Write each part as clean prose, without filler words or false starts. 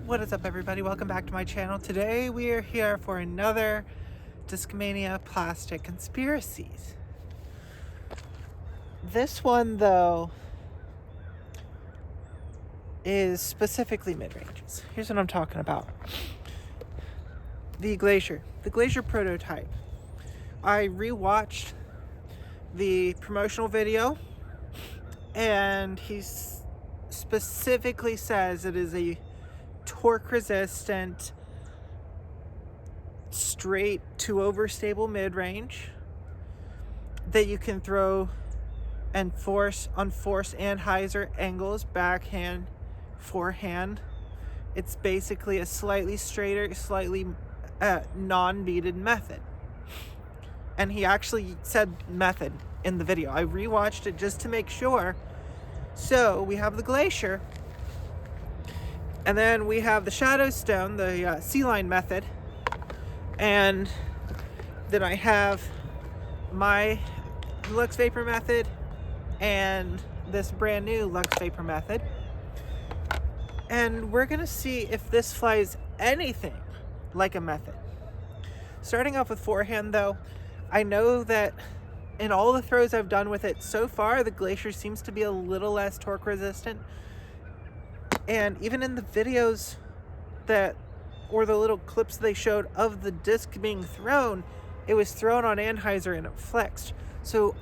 What is up, everybody? Welcome back to my channel. Today we are here for another Discmania plastic conspiracies. This one, though, is specifically mid-ranges. Here's what I'm talking about. The Glacier prototype. I rewatched the promotional video, and he specifically says it is a torque resistant, straight to overstable mid-range that you can throw and force on force and hyzer angles, backhand, forehand. It's basically a slightly straighter, slightly non-beaded method. And he actually said method in the video. I rewatched it just to make sure. So we have the Glacier, and then we have the Shadow Stone, the C-line method, and then I have my Lux Vapor method and this brand new Lux Vapor method. And we're gonna see if this flies anything like a method. Starting off with forehand, though, I know that in all the throws I've done with it so far, the Glacier seems to be a little less torque resistant. And even in the videos or the little clips they showed of the disc being thrown, it was thrown on anhyzer and it flexed. So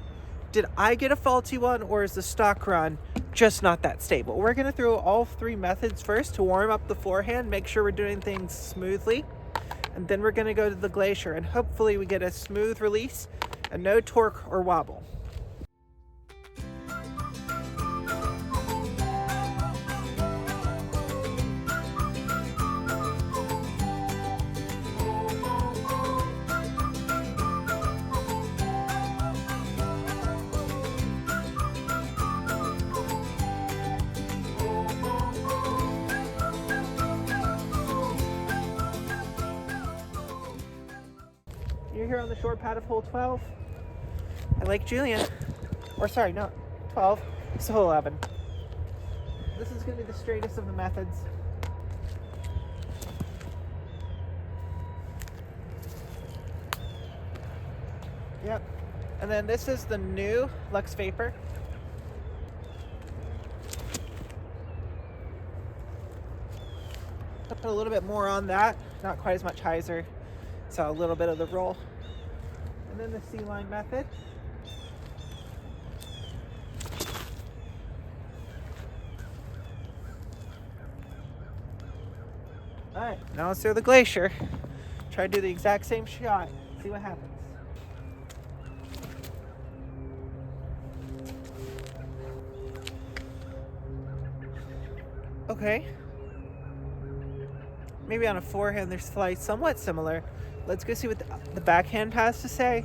did I get a faulty one, or is the stock run just not that stable? We're gonna throw all three methods first to warm up the forehand, make sure we're doing things smoothly. And then we're gonna go to the Glacier, and hopefully we get a smooth release and no torque or wobble. You're here on the short pad of hole 12. I like Julian. Or sorry, not 12. It's hole 11. This is going to be the straightest of the methods. Yep. And then this is the new Lux Vapor. I'll put a little bit more on that. Not quite as much hyzer. So a little bit of the roll. And then the C-line method. Alright, now let's throw the Glacier. Try to do the exact same shot. See what happens. Okay. Maybe on a forehand there's flight somewhat similar. Let's go see what the backhand has to say,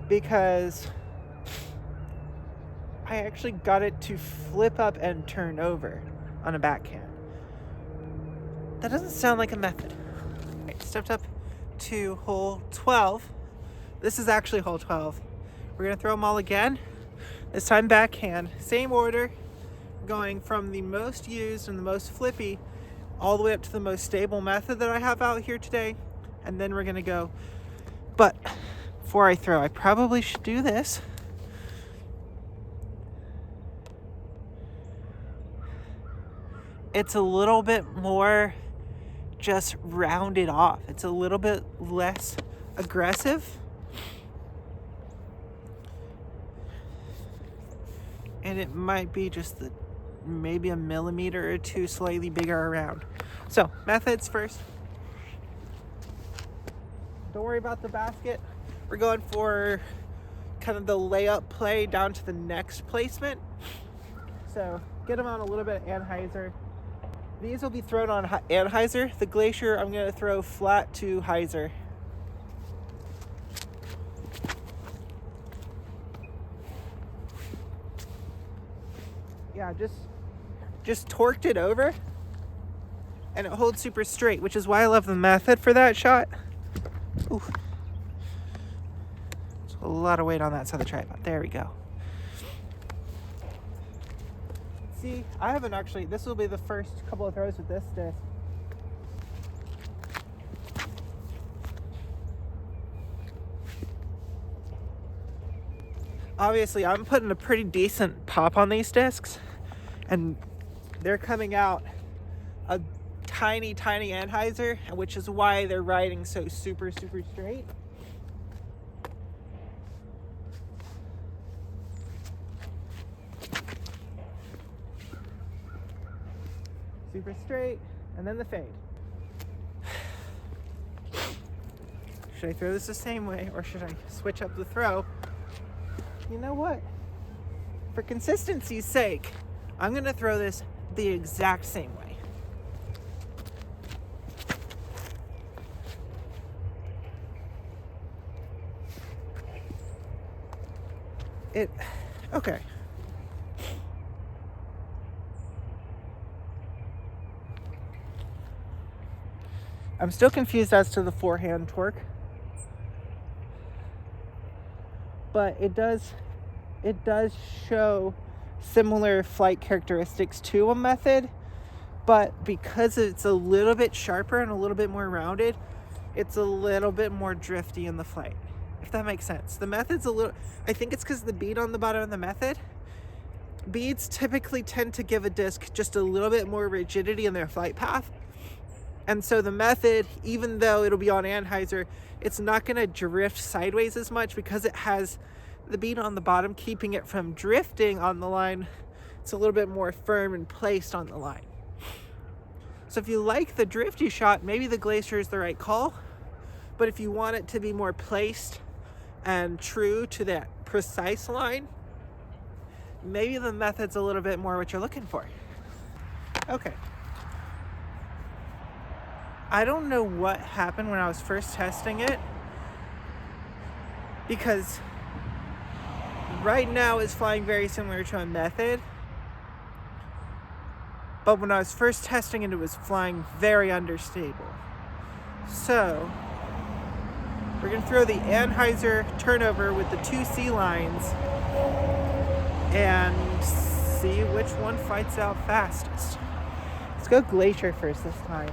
because I actually got it to flip up and turn over on a backhand. That doesn't sound like a method. Right, stepped up to hole 12. This is actually hole 12. We're gonna throw them all again. This time backhand. Same order, going from the most used and the most flippy all the way up to the most stable method that I have out here today. And then we're gonna go. But before I throw, I probably should do this. It's a little bit more just rounded off. It's a little bit less aggressive. And it might be just maybe a millimeter or two slightly bigger around. So methods first. Don't worry about the basket. We're going for kind of the layup play down to the next placement. So get them on a little bit of anhyzer. These will be thrown on anhyzer. The Glacier I'm going to throw flat to hyzer. Yeah, just torqued it over, and it holds super straight, which is why I love the method for that shot. Ooh. There's a lot of weight on that side of the tripod. There we go. See, I haven't actually, this will be the first couple of throws with this disc. obviously I'm putting a pretty decent pop on these discs, and they're coming out a tiny anhyzer, which is why they're riding so super straight. Super straight, and then the fade. Should I throw this the same way, or should I switch up the throw? You know what? For consistency's sake, I'm gonna throw this the exact same way. Okay. I'm still confused as to the forehand torque, but it does show similar flight characteristics to a method, but because it's a little bit sharper and a little bit more rounded, it's a little bit more drifty in the flight, if that makes sense. The method's I think it's because the bead on the bottom of the method, beads typically tend to give a disc just a little bit more rigidity in their flight path. And so the method, even though it'll be on anhyzer, it's not going to drift sideways as much because it has the bead on the bottom keeping it from drifting on the line. It's a little bit more firm and placed on the line. So if you like the drifty shot, maybe the Glacier is the right call. But if you want it to be more placed and true to that precise line, maybe the method's a little bit more what you're looking for. Okay. I don't know what happened when I was first testing it, because right now it's flying very similar to a method, but when I was first testing it, it was flying very understable. So we're gonna throw the anhyzer turnover with the 2 C lines and see which one fights out fastest. Let's go Glacier first this time.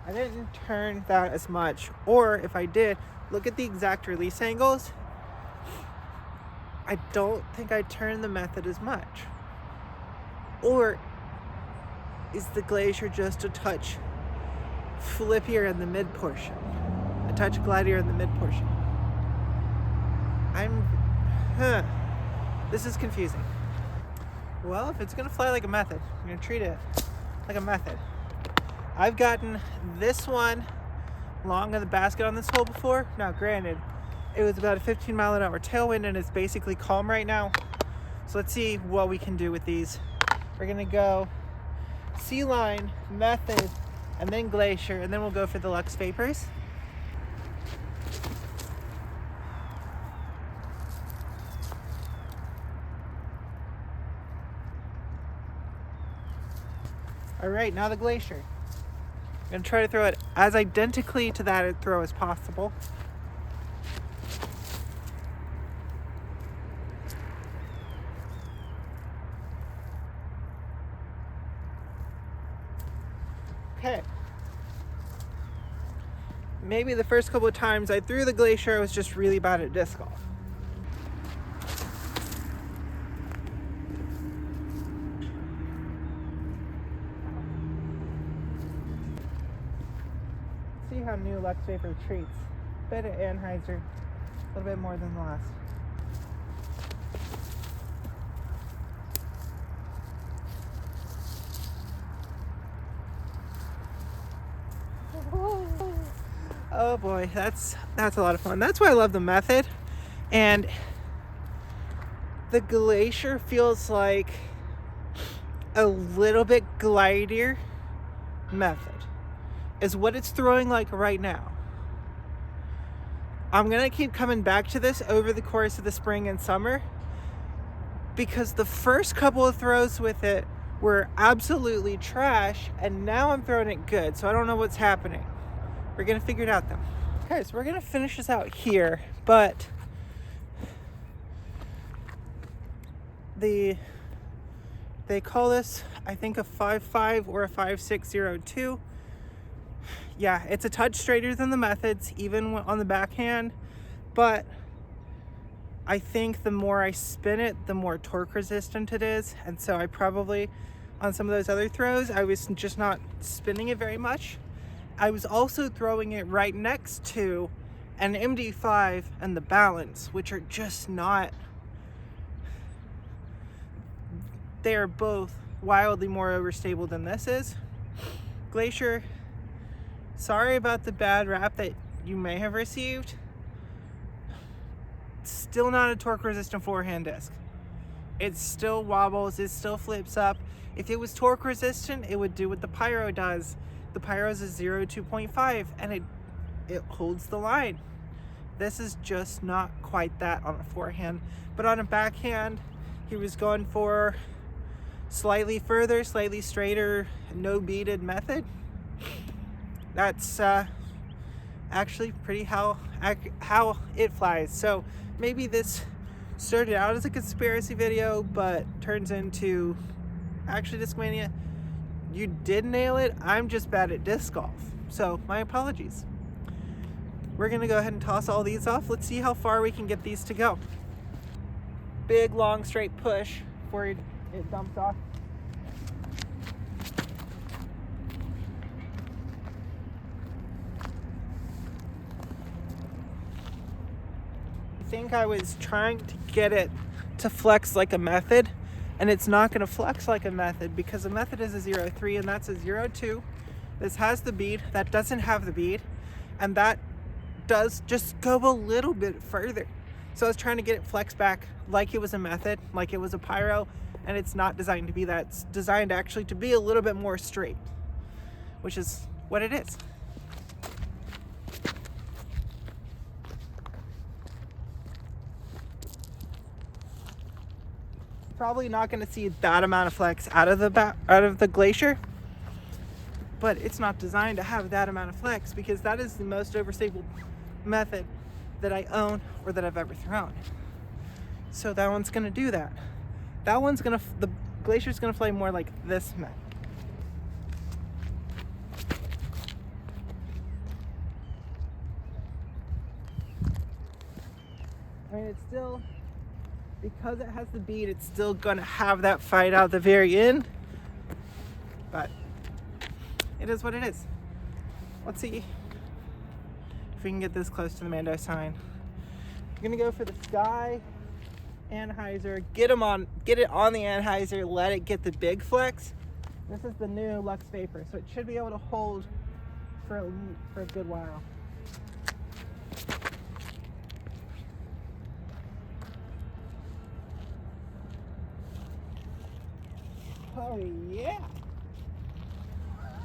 I didn't turn that as much, or if I did, look at the exact release angles. I don't think I turned the method as much. Or is the Glacier just a touch flippier in the mid portion? A touch glideier in the mid portion? This is confusing. Well, if it's gonna fly like a method, I'm gonna treat it like a method. I've gotten this one long in the basket on this hole before. Now, granted, it was about a 15-mile-an-hour tailwind and it's basically calm right now. So let's see what we can do with these. We're gonna go C-line, method, and then Glacier, and then we'll go for the Lux Vapors. All right, now the Glacier. I'm gonna try to throw it as identically to that throw as possible. Okay. Maybe the first couple of times I threw the Glacier, I was just really bad at disc golf. See how new Lux Vapor treats. Bit of anhyzer, a little bit more than the last. Oh boy, that's a lot of fun. That's why I love the method. And the Glacier feels like a little bit glidier method is what it's throwing like right now. I'm gonna keep coming back to this over the course of the spring and summer, because the first couple of throws with it were absolutely trash, and now I'm throwing it good, so I don't know what's happening. We're gonna figure it out though. Okay, so we're gonna finish this out here, but They call this, I think, a 5.5 or a 5.602. Yeah, it's a touch straighter than the methods, even on the backhand, but I think the more I spin it, the more torque resistant it is. And so I probably, on some of those other throws, I was just not spinning it very much. I was also throwing it right next to an MD5 and the Balance, which are just not, they're both wildly more overstable than this is. Glacier, sorry about the bad rap that you may have received. Still not a torque resistant forehand disc. It still wobbles, it still flips up. If it was torque resistant, it would do what the Pyro does. The Pyro's is 0.2.5 and it holds the line. This is just not quite that on a forehand. But on a backhand, he was going for slightly further, slightly straighter, no beaded method. That's actually pretty how it flies. So maybe this started out as a conspiracy video, but turns into actually Discmania. You did nail it. I'm just bad at disc golf. So my apologies. We're gonna go ahead and toss all these off. Let's see how far we can get these to go. Big, long, straight push before it dumps off. I think I was trying to get it to flex like a method, and it's not going to flex like a method because a method is a 0.3 and that's a 0.2. This has the bead, that doesn't have the bead, and that does just go a little bit further. So I was trying to get it flexed back like it was a method, like it was a Pyro, and it's not designed to be that. It's designed actually to be a little bit more straight, which is what it is. Probably not going to see that amount of flex out of the Glacier, but it's not designed to have that amount of flex because that is the most overstable method that I own or that I've ever thrown. So that one's going to do that. The Glacier's going to fly more like this method. I mean, it's still, because it has the bead, it's still gonna have that fight out the very end, but it is what it is. Let's see if we can get this close to the Mando sign. I'm gonna go for the Sky Anheuser, get it on the Anheuser, let it get the big flex. This is the new Lux Vapor, so it should be able to hold for a good while. Oh yeah.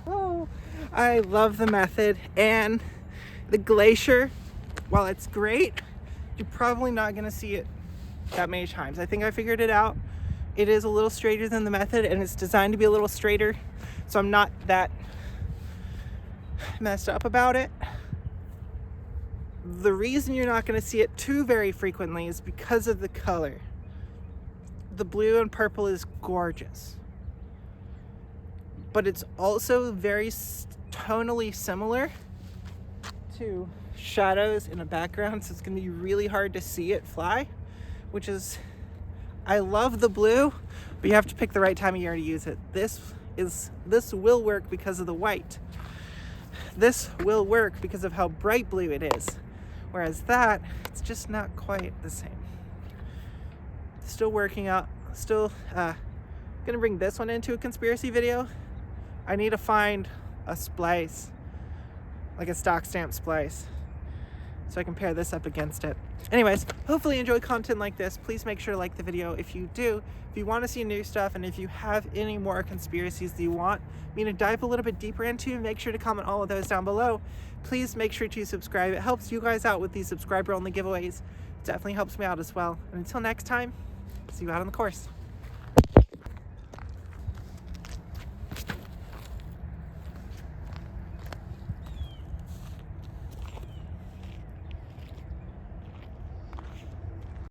Oh, I love the method, and the Glacier, while it's great, you're probably not gonna see it that many times. I think I figured it out. It is a little straighter than the method, and it's designed to be a little straighter, so I'm not that messed up about it. The reason you're not gonna see it too very frequently is because of the color. The blue and purple is gorgeous, but it's also very tonally similar to shadows in a background, so it's going to be really hard to see it fly, which is, I love the blue, but you have to pick the right time of year to use it. This will work because of the white. This will work because of how bright blue it is, whereas that, it's just not quite the same. Still working out, still gonna bring this one into a conspiracy video. I need to find a splice, like a stock stamp splice, so I can pair this up against it. Anyways, hopefully you enjoy content like this. Please make sure to like the video if you do. If you want to see new stuff, and if you have any more conspiracies that you want me to dive a little bit deeper into, make sure to comment all of those down below. Please make sure to subscribe. It helps you guys out with these subscriber only giveaways. It definitely helps me out as well. And until next time, see you out on the course.